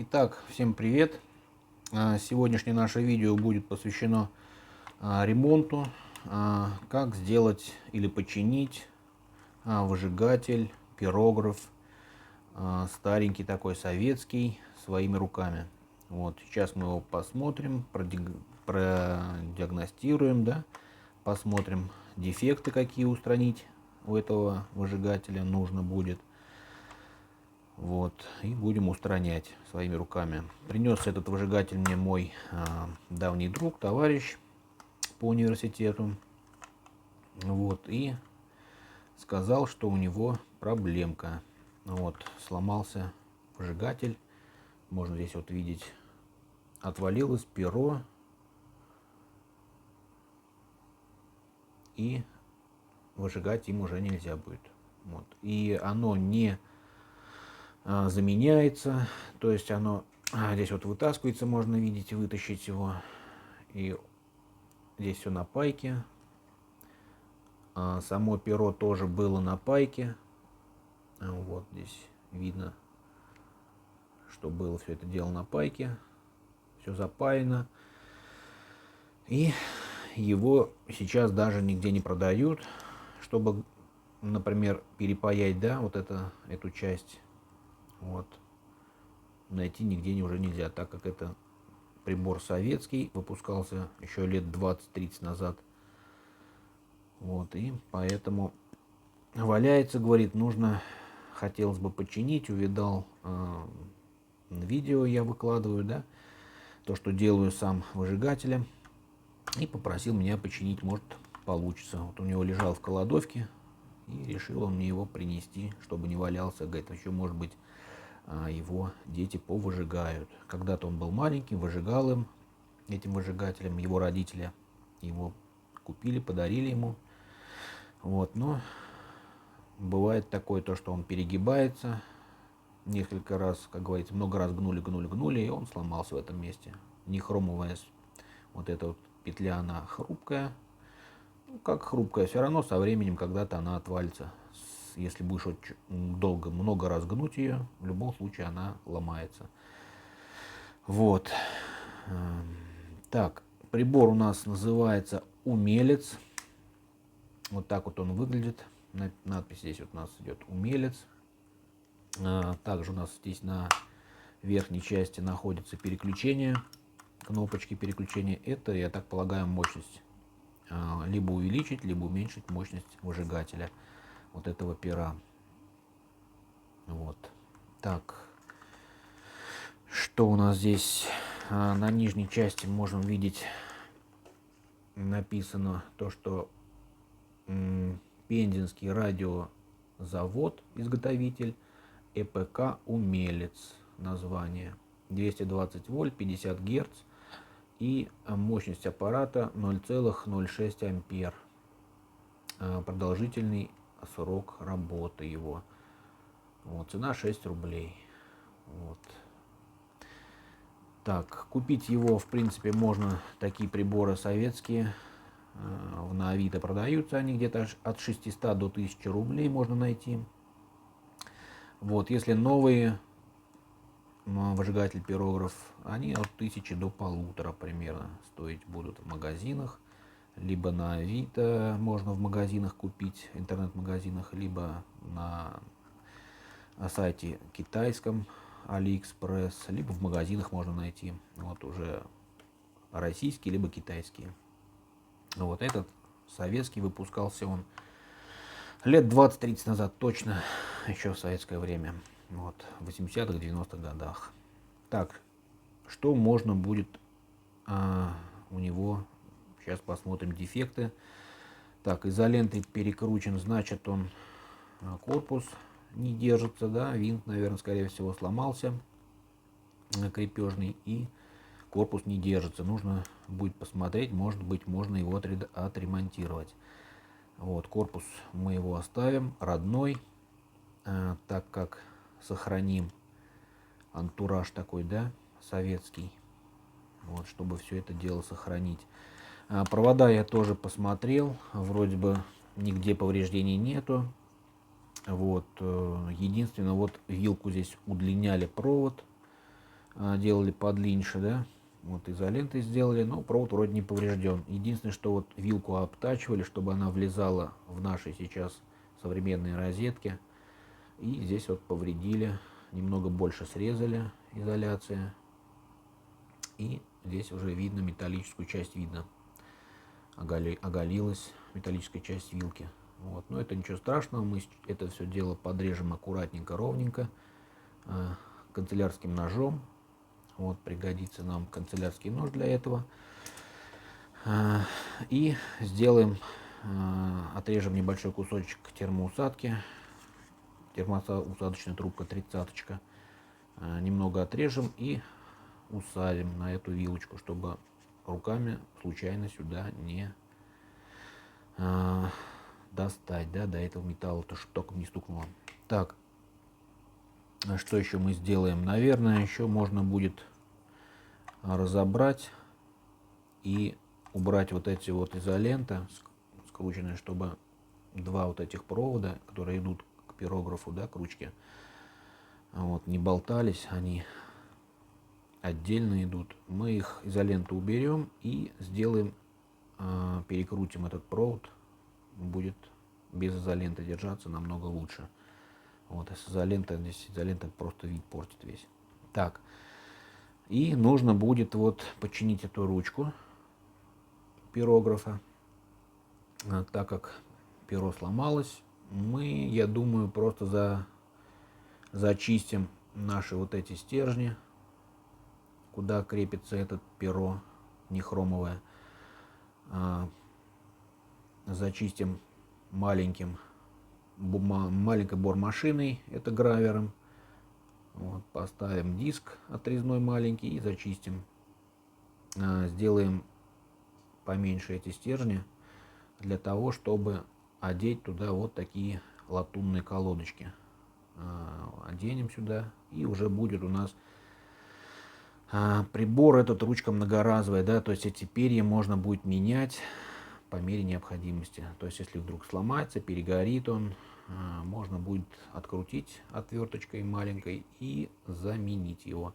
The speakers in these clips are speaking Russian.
Итак, всем привет! Сегодняшнее наше видео будет посвящено ремонту, как сделать или починить выжигатель, пирограф, старенький такой советский, своими руками. Вот, сейчас мы его посмотрим, продиагностируем, да, посмотрим дефекты, какие устранить у этого выжигателя нужно будет. Вот, и будем устранять своими руками. Принес этот выжигатель мне мой давний друг, товарищ по университету. Вот, и сказал, что у него проблемка. Вот, сломался выжигатель. Можно здесь вот видеть, отвалилось перо. И выжигать им уже нельзя будет. Вот, и оно не заменяется, то есть оно здесь вот вытаскивается, можно видеть, вытащить его, и здесь все на пайке. Само перо тоже было на пайке, вот здесь видно, что было все это дело на пайке, все запаяно, и его сейчас даже нигде не продают, чтобы, например, перепаять, да, вот эту часть. Вот. Найти нигде уже нельзя, так как это прибор советский, выпускался еще лет 20-30 назад. Вот, и поэтому валяется, говорит, хотелось бы починить, увидал видео я выкладываю, да, то, что делаю сам выжигателем, и попросил меня починить, может получится. Вот у него лежал в кладовке, и решил он мне его принести, чтобы не валялся. Говорит, еще может быть его дети повыжигают. Когда-то он был маленьким, выжигал этим выжигателем, его родители его купили, подарили ему. Вот, но бывает такое, то, что он перегибается несколько раз, как говорится, много раз гнули, и он сломался в этом месте. Не хромовая вот эта вот петля, она хрупкая. Ну, как хрупкая, все равно со временем когда-то она отвалится. Если будешь очень долго, много раз гнуть ее, в любом случае она ломается. Вот. Так, прибор у нас называется «Умелец». Вот так вот он выглядит. Надпись здесь вот у нас идет «Умелец». Также у нас здесь на верхней части находится переключение, кнопочки переключения. Это, я так полагаю, мощность. Либо увеличить, либо уменьшить мощность выжигателя вот этого пера. Вот. Так, что у нас здесь? На нижней части можем видеть, написано то, что Пензенский радиозавод, изготовитель, ЭПК «Умелец», название. 220 вольт, 50 герц и мощность аппарата 0,06 ампер. Продолжительный срок работы его. Вот, цена 6 рублей. Вот. Так, купить его, в принципе, можно, такие приборы советские, на Авито продаются они где-то от 600 до 1000 рублей можно найти. Вот, если новые выжигатель, пирограф, они от 1000 до 1500 примерно стоить будут в магазинах. Либо на Авито можно в магазинах купить, интернет-магазинах, либо на сайте китайском, Алиэкспресс, либо в магазинах можно найти. Вот уже российские, либо китайские. Вот этот советский, выпускался он лет 20-30 назад, точно, еще в советское время. Вот, в 80-х, 90-х годах. Так, что можно будет у него, сейчас посмотрим дефекты. Так, изолентой перекручен, значит, он корпус не держится, да, винт, наверное, скорее всего, сломался, крепежный, и корпус не держится. Нужно будет посмотреть, может быть, можно его отремонтировать. Вот, корпус мы его оставим родной, так как сохраним антураж такой, да, советский, вот, чтобы все это дело сохранить. Провода я тоже посмотрел, вроде бы нигде повреждений нету. Вот, единственное, вот вилку здесь удлиняли провод, делали подлиннее, да. Вот изолентой сделали, но провод вроде не поврежден. Единственное, что вот вилку обтачивали, чтобы она влезала в наши сейчас современные розетки. И здесь вот повредили, немного больше срезали изоляция. И здесь уже видно, металлическую часть видно. Оголилась металлическая часть вилки. Вот. Но это ничего страшного, мы это все дело подрежем аккуратненько, ровненько, канцелярским ножом. Вот, пригодится нам канцелярский нож для этого. И сделаем, отрежем небольшой кусочек термоусадки. Термоусадочная трубка 30-очка. Немного отрежем и усадим на эту вилочку, чтобы руками случайно сюда не достать, да, до этого металла, то чтобы током не стукнуло. Так, что еще мы сделаем? Наверное, еще можно будет разобрать и убрать вот эти вот изоленты скрученные, чтобы два вот этих провода, которые идут к пирографу, да, к ручке, вот, не болтались, они отдельно идут. Мы их изоленту уберем и сделаем, перекрутим этот провод, будет без изоленты держаться намного лучше. Вот, а с изолентой, здесь изолента просто вид портит весь. Так, и нужно будет вот починить эту ручку пирографа. Так как перо сломалось, мы, я думаю, просто зачистим наши вот эти стержни, куда крепится это перо нехромовое. Зачистим маленькой бормашиной, это гравером. Вот, поставим диск отрезной маленький и зачистим. Сделаем поменьше эти стержни для того, чтобы одеть туда вот такие латунные колодочки. Оденем сюда, и уже будет у нас прибор этот, ручка многоразовая, да, то есть эти перья можно будет менять по мере необходимости. То есть если вдруг сломается, перегорит он, можно будет открутить отверточкой маленькой и заменить его.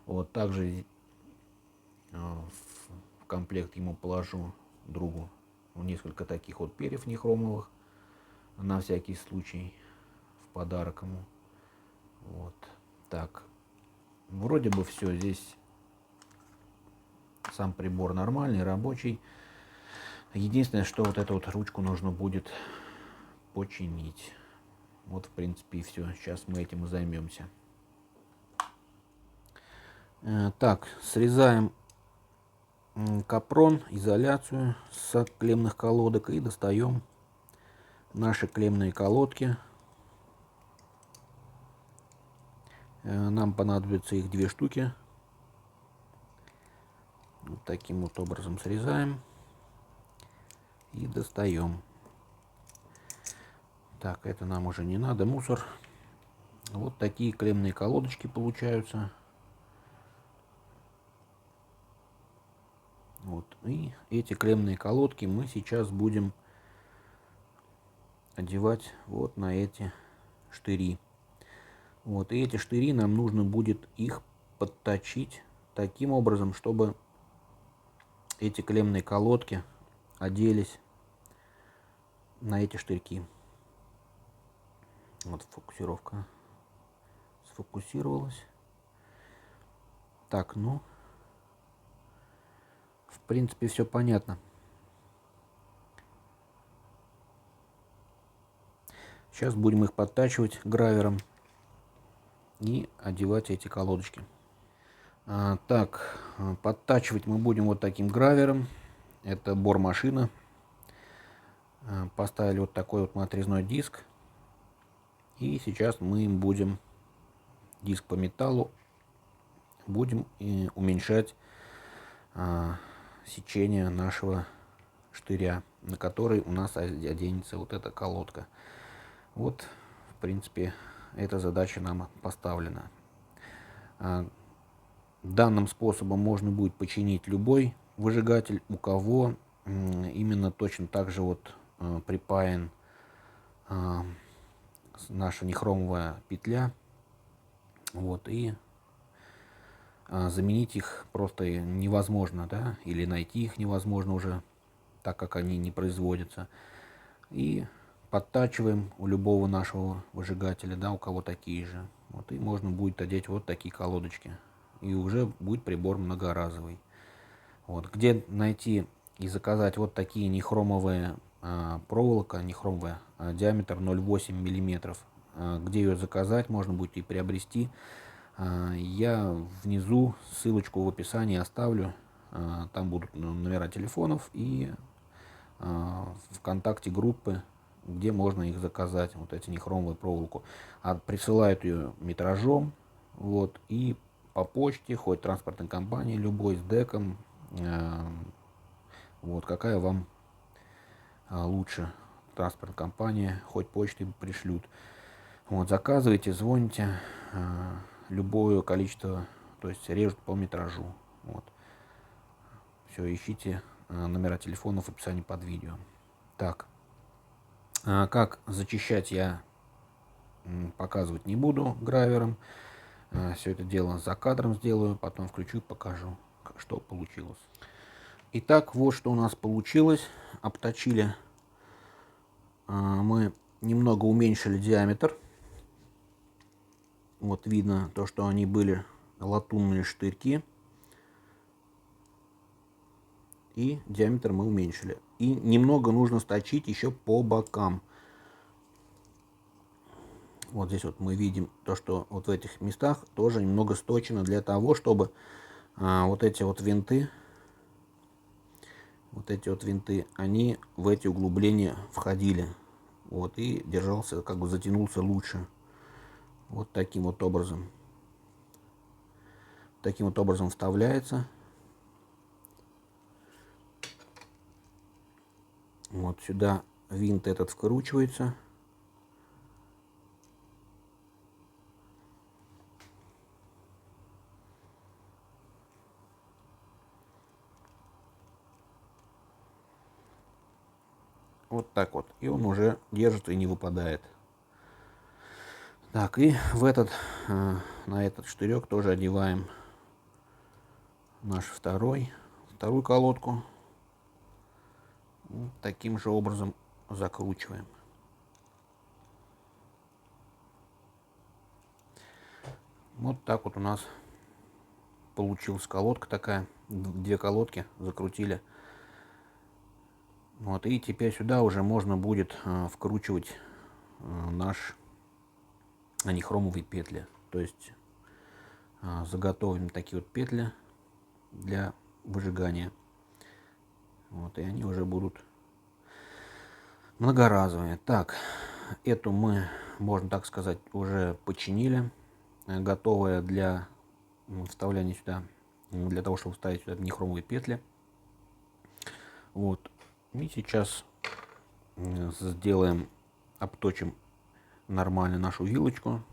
Вот также в комплект ему положу другу несколько таких вот перьев нехромовых на всякий случай в подарок ему. Вот так. Вроде бы все. Здесь сам прибор нормальный, рабочий. Единственное, что вот эту вот ручку нужно будет починить. Вот, в принципе, и все. Сейчас мы этим и займемся. Так, срезаем капрон, изоляцию с клеммных колодок и достаем наши клеммные колодки. Нам понадобится их 2 штуки. Вот таким вот образом срезаем и достаем. Так, это нам уже не надо, мусор. Вот такие клеммные колодочки получаются. Вот. И эти клеммные колодки мы сейчас будем одевать вот на эти штыри. Вот. И эти штыри нам нужно будет их подточить таким образом, чтобы эти клеммные колодки оделись на эти штырьки. Вот фокусировка сфокусировалась. Так, ну, в принципе, все понятно. Сейчас будем их подтачивать гравером и одевать эти колодочки. Так, подтачивать мы будем вот таким гравером. Это бормашина. Поставили вот такой вот отрезной диск. И сейчас мы будем диск по металлу будем уменьшать сечение нашего штыря, на который у нас оденется вот эта колодка. Вот, в принципе, эта задача нам поставлена. Данным способом можно будет починить любой выжигатель, у кого именно точно так же вот припаян наша нехромовая петля. Вот, и заменить их просто невозможно, да, или найти их невозможно уже, так как они не производятся. И подтачиваем у любого нашего выжигателя, да, у кого такие же. Вот, и можно будет одеть вот такие колодочки. И уже будет прибор многоразовый. Вот, где найти и заказать вот такие нехромовые проволока, нехромовая, диаметр 0,8 миллиметров. Где ее заказать, можно будет и приобрести. Я внизу ссылочку в описании оставлю. Там будут номера телефонов и ВКонтакте группы, где можно их заказать, вот эти нехромовую проволоку. Присылают ее метражом, вот, и по почте, хоть транспортной компании любой, с деком, вот, какая вам лучше транспортная компания, хоть почтой пришлют. Вот, заказывайте, звоните, любое количество, то есть режут по метражу. Вот. Все, ищите номера телефонов в описании под видео. Так, как зачищать я показывать не буду гравером. Все это дело за кадром сделаю, потом включу и покажу, что получилось. Итак, вот что у нас получилось. Обточили мы, немного уменьшили диаметр. Вот видно то, что они были латунные штырьки. И диаметр мы уменьшили. И немного нужно сточить еще по бокам. Вот здесь вот мы видим то, что вот в этих местах тоже немного сточено для того, чтобы вот эти вот винты, они в эти углубления входили. Вот, и держался, как бы затянулся лучше. Вот таким вот образом. Таким вот образом вставляется. Вот сюда винт этот вкручивается. Вот так вот. И он уже держится и не выпадает. Так, и в этот, на этот штырек тоже одеваем наш вторую колодку. Вот таким же образом закручиваем. Вот так вот у нас получилась колодка такая. Две колодки закрутили. Вот, и теперь сюда уже можно будет вкручивать наш нехромовые петли. То есть заготовим такие вот петли для выжигания. Вот, и они уже будут многоразовые. Так, эту мы, можно так сказать, уже починили. Готовая для вставляния сюда, для того, чтобы вставить сюда нехромовые петли. Вот. И сейчас сделаем, обточим нормально нашу вилочку.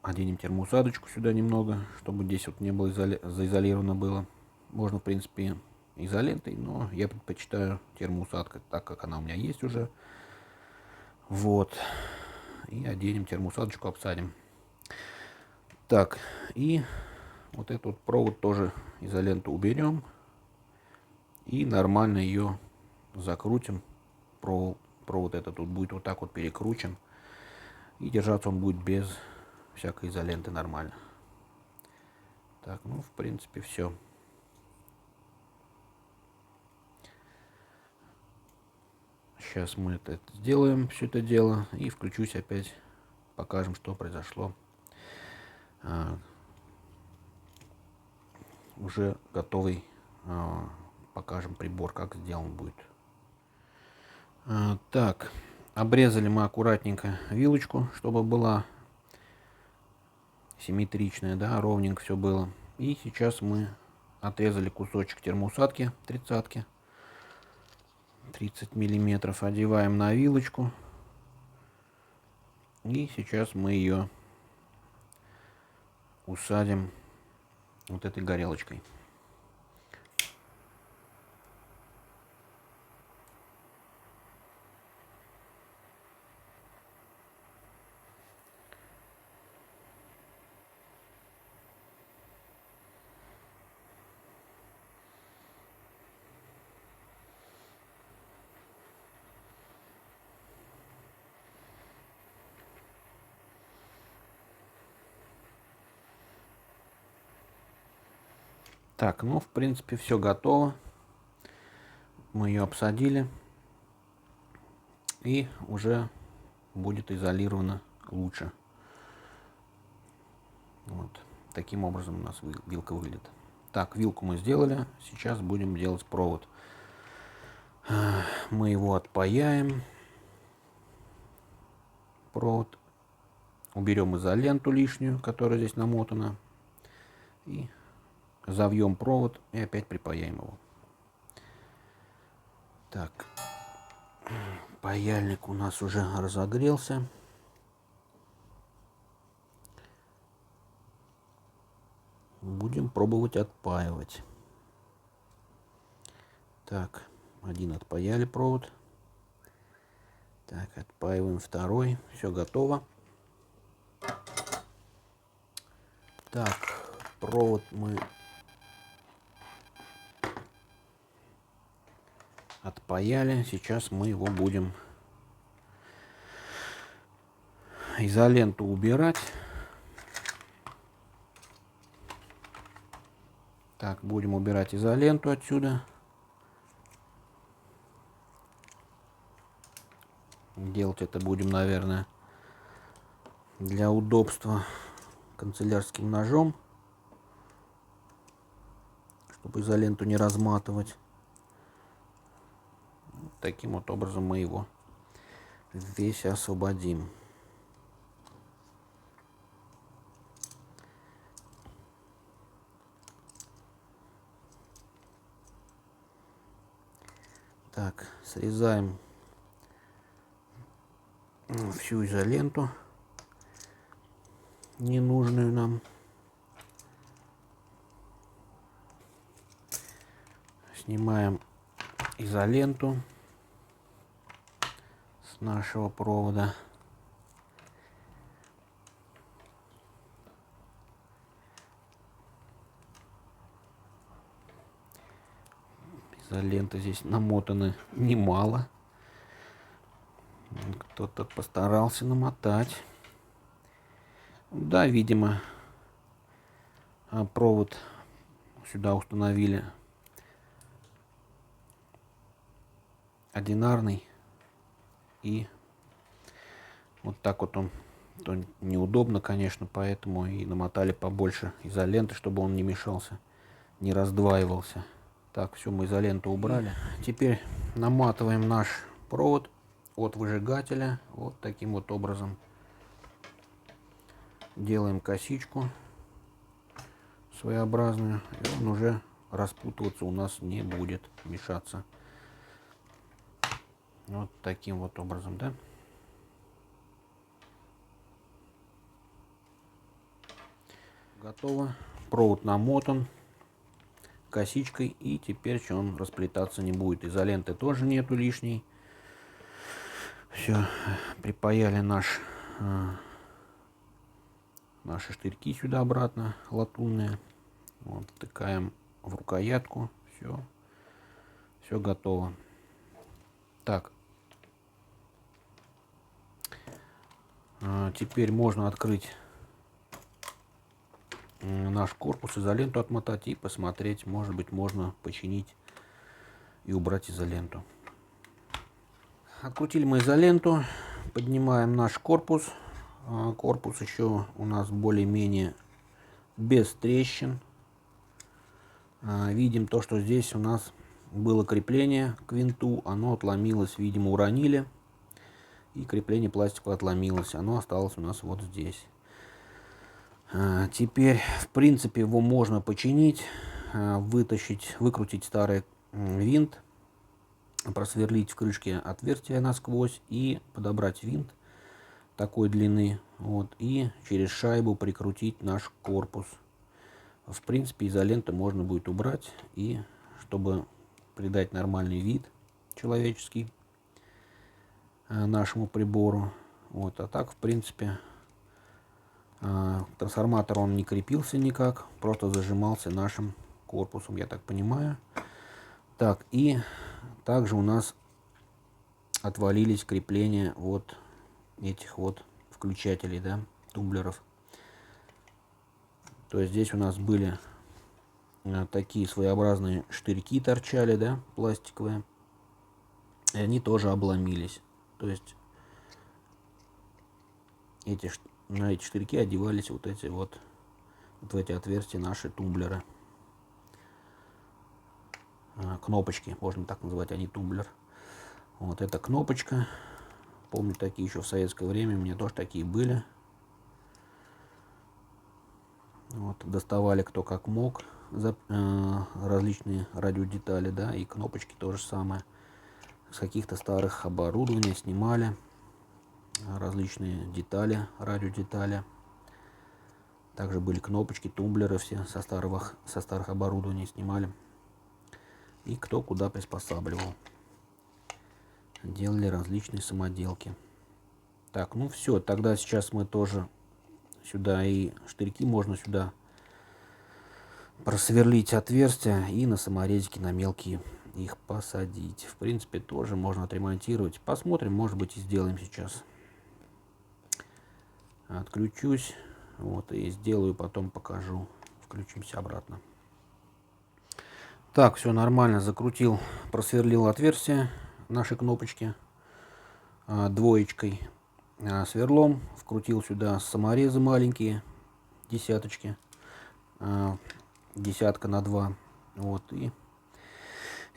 Оденем термоусадочку сюда немного, чтобы здесь вот не было заизолировано было. Можно, в принципе, изолентой, но я предпочитаю термоусадкой, так как она у меня есть уже. Вот. И оденем термоусадочку, обсадим. Так, и вот этот вот провод тоже изоленту уберем. И нормально ее закрутим. Провод этот тут будет вот так вот перекручен. И держаться он будет без всякой изоленты нормально. Так, ну, в принципе, все. Сейчас мы это сделаем, все это дело. И включусь опять. Покажем, что произошло. Уже готовый. Покажем прибор, как сделан будет. Так, обрезали мы аккуратненько вилочку, чтобы была симметричная, да, ровненько все было. И сейчас мы отрезали кусочек термоусадки 30 миллиметров, одеваем на вилочку. И сейчас мы ее усадим вот этой горелочкой. Так, ну, в принципе, все готово. Мы ее обсадили. И уже будет изолировано лучше. Вот. Таким образом у нас вилка выглядит. Так, вилку мы сделали. Сейчас будем делать провод. Мы его отпаяем. Провод. Уберем изоленту лишнюю, которая здесь намотана. И завьем провод и опять припаяем его. Так. Паяльник у нас уже разогрелся. Будем пробовать отпаивать. Так, один отпаяли провод. Так, отпаиваем второй. Все готово. Так, провод мы отпаяли. Сейчас мы его будем изоленту убирать. Так, будем убирать изоленту отсюда. Делать это будем, наверное, для удобства канцелярским ножом, чтобы изоленту не разматывать. Таким вот образом мы его весь освободим. Так, срезаем всю изоленту, ненужную нам. Снимаем изоленту с нашего провода. Изоленты здесь намотаны немало. Кто-то постарался намотать. Да, видимо, провод сюда установили одинарный. И вот так вот он, то неудобно, конечно, поэтому и намотали побольше изоленты, чтобы он не мешался, не раздваивался. Так, все, мы изоленту убрали. Теперь наматываем наш провод от выжигателя вот таким вот образом. Делаем косичку своеобразную, и он уже распутываться у нас не будет, мешаться. Вот таким вот образом, да? Готово. Провод намотан косичкой, и теперь он расплетаться не будет. Изоленты тоже нету лишней. Все, припаяли наши штырьки сюда обратно, латунные. Вот, втыкаем в рукоятку. Все готово. Так. Теперь можно открыть наш корпус, изоленту отмотать и посмотреть, может быть, можно починить и убрать изоленту. Открутили мы изоленту, поднимаем наш корпус. Корпус еще у нас более-менее без трещин. Видим то, что здесь у нас было крепление к винту, оно отломилось, видимо, уронили, и крепление пластиковое отломилось, оно осталось у нас вот здесь. Теперь, в принципе, его можно починить, выкрутить старый винт, просверлить в крышке отверстие насквозь и подобрать винт такой длины, вот, и через шайбу прикрутить наш корпус. В принципе, изоленту можно будет убрать, и чтобы придать нормальный вид человеческий нашему прибору. Вот, а так, в принципе, трансформатор он не крепился никак, просто зажимался нашим корпусом, я так понимаю. Так, и также у нас отвалились крепления вот этих вот включателей, да, тумблеров. То есть здесь у нас были такие своеобразные штырьки торчали, да, пластиковые. И они тоже обломились. То есть на эти штырьки одевались вот в эти отверстия наши тумблеры. Кнопочки, можно так назвать, а не тумблер. Вот эта кнопочка. Помню, такие еще в советское время у меня тоже такие были. Вот, доставали кто как мог различные радиодетали, да, и кнопочки то же самое. С каких-то старых оборудований снимали различные детали, радиодетали. Также были кнопочки, тумблеры все со старых оборудований снимали. И кто куда приспосабливал. Делали различные самоделки. Так, ну все, тогда сейчас мы тоже сюда и штырьки можно сюда просверлить отверстия и на саморезики на мелкие их посадить. В принципе, тоже можно отремонтировать. Посмотрим, может быть, и сделаем сейчас. Отключусь, вот, и сделаю, потом покажу. Включимся обратно. Так, все нормально, закрутил, просверлил отверстие нашей кнопочки двоечкой, сверлом, вкрутил сюда саморезы маленькие, десяточки, десятка на 2, вот, и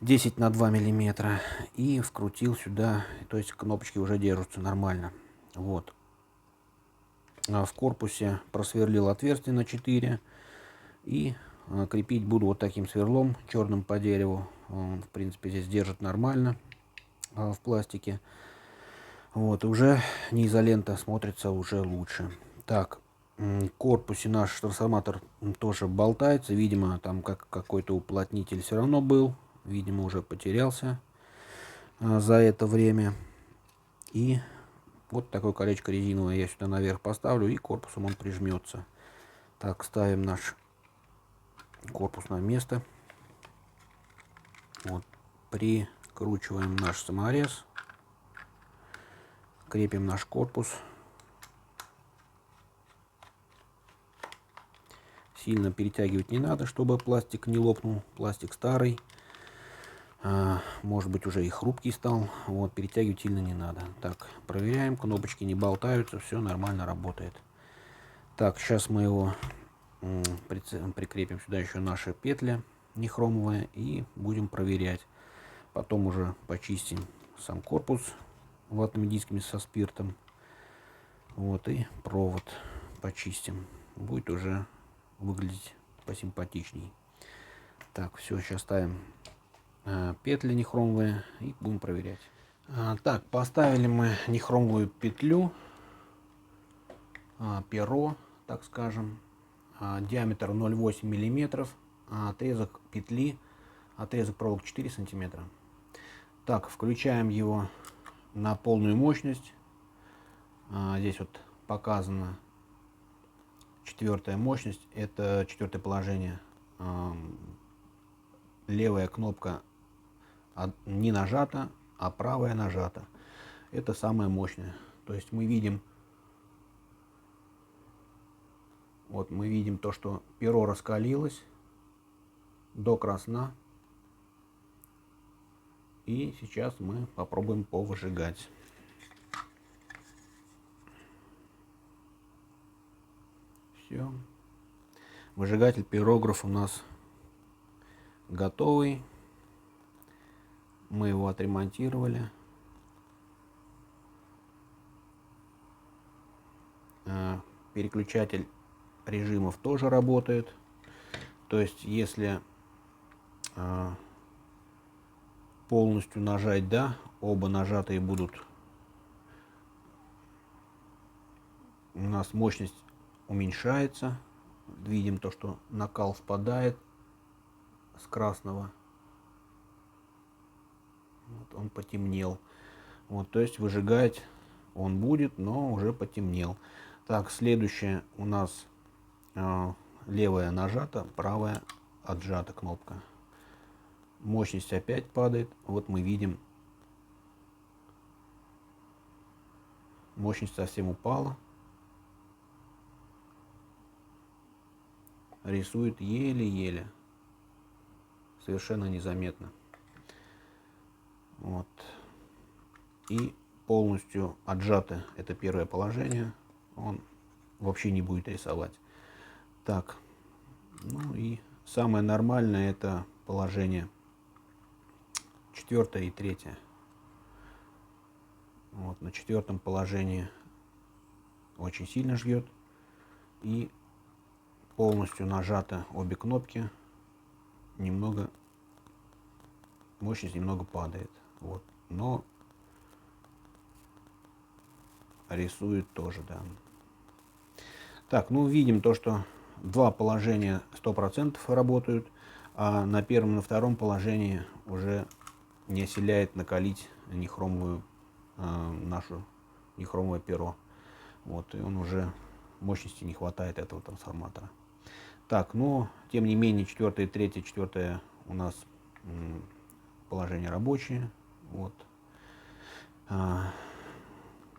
10 на 2 миллиметра, и вкрутил сюда, то есть кнопочки уже держатся нормально, вот. В корпусе просверлил отверстие на 4 и крепить буду вот таким сверлом черным по дереву. Он, в принципе, здесь держит нормально в пластике. Вот, уже не изолента смотрится уже лучше. Так, в корпусе наш трансформатор тоже болтается. Видимо, там какой-то уплотнитель все равно был. Видимо, уже потерялся за это время. И вот такое колечко резиновое я сюда наверх поставлю, и корпусом он прижмется. Так, ставим наш корпус на место. Вот, прикручиваем наш саморез. Крепим наш корпус. Сильно перетягивать не надо, чтобы пластик не лопнул. Пластик старый. Может быть, уже и хрупкий стал. Вот, перетягивать сильно не надо. Так, проверяем. Кнопочки не болтаются. Все нормально работает. Так, сейчас мы его прикрепим сюда еще наши петли нехромовые и будем проверять. Потом уже почистим сам корпус ватными дисками со спиртом. Вот, и провод почистим. Будет уже выглядеть посимпатичней. Так, все, сейчас ставим петли нехромовые и будем проверять. Так, поставили мы нехромовую петлю, перо, так скажем, диаметр 0,8 миллиметров, отрезок петли, отрезок проволоки 4 сантиметра. Так, включаем его на полную мощность. Здесь вот показана четвертая мощность, это четвертое положение. Левая кнопка не нажата, а правая нажата. Это самое мощное. То есть мы видим, вот мы видим то, что перо раскалилось до красна. И сейчас мы попробуем повыжигать. Все. Выжигатель пирограф у нас готовый. Мы его отремонтировали. Переключатель режимов тоже работает. То есть, если полностью нажать, да, оба нажатые будут, у нас мощность уменьшается. Видим то, что накал спадает с красного. Вот он потемнел. Вот, то есть выжигать он будет, но уже потемнел. Так, следующее у нас левая нажата, правая отжата кнопка. Мощность опять падает. Вот мы видим, мощность совсем упала. Рисует еле-еле. совершенно незаметно. Вот. И полностью отжато это первое положение, он вообще не будет рисовать. Так, ну и самое нормальное это положение 4 и 3. Вот, на 4 положении очень сильно жгет, и полностью нажаты обе кнопки, немного мощность немного падает. Вот, но рисует тоже, да. Так, ну видим то, что два положения 100% работают, а на первом и на втором положении уже не оселяет накалить нехромовую нашу нехромовое перо. Вот, и он уже мощности не хватает этого трансформатора. Так, но тем не менее 4 и 3, 4 у нас положение рабочее. Вот.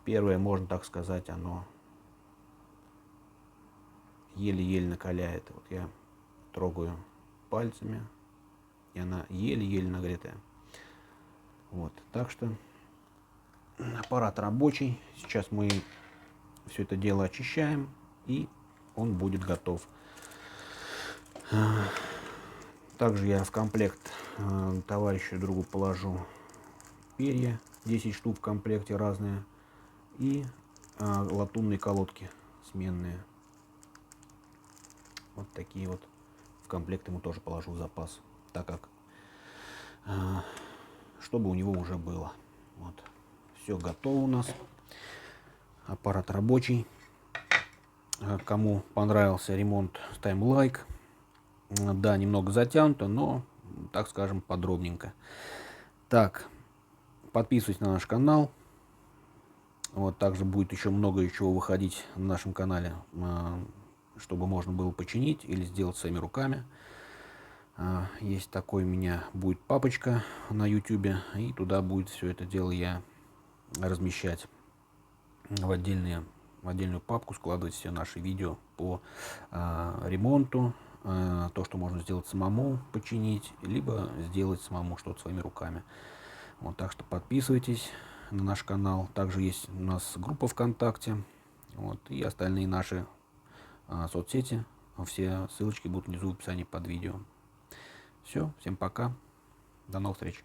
Первое, можно так сказать, оно еле-еле накаляет. Вот я трогаю пальцами, и она еле-еле нагретая. Вот, так что аппарат рабочий. Сейчас мы все это дело очищаем, и он будет готов. Также я в комплект товарищу другу положу перья, 10 штук в комплекте разные, и латунные колодки сменные. Вот такие вот в комплект ему тоже положу в запас, так как чтобы у него уже было. Вот. Все готово у нас. Аппарат рабочий. Кому понравился ремонт, ставим лайк. Да, немного затянуто, но, так скажем, подробненько. Так, подписывайтесь на наш канал. Вот, также будет еще много чего выходить на нашем канале, чтобы можно было починить или сделать своими руками. Есть такой у меня будет папочка на YouTube, и туда будет все это дело я размещать в отдельную папку, складывать все наши видео по ремонту, то, что можно сделать самому, починить, либо сделать самому что-то своими руками. Вот, так что подписывайтесь на наш канал. Также есть у нас группа ВКонтакте, вот, и остальные наши соцсети. Все ссылочки будут внизу в описании под видео. Все, всем пока, до новых встреч.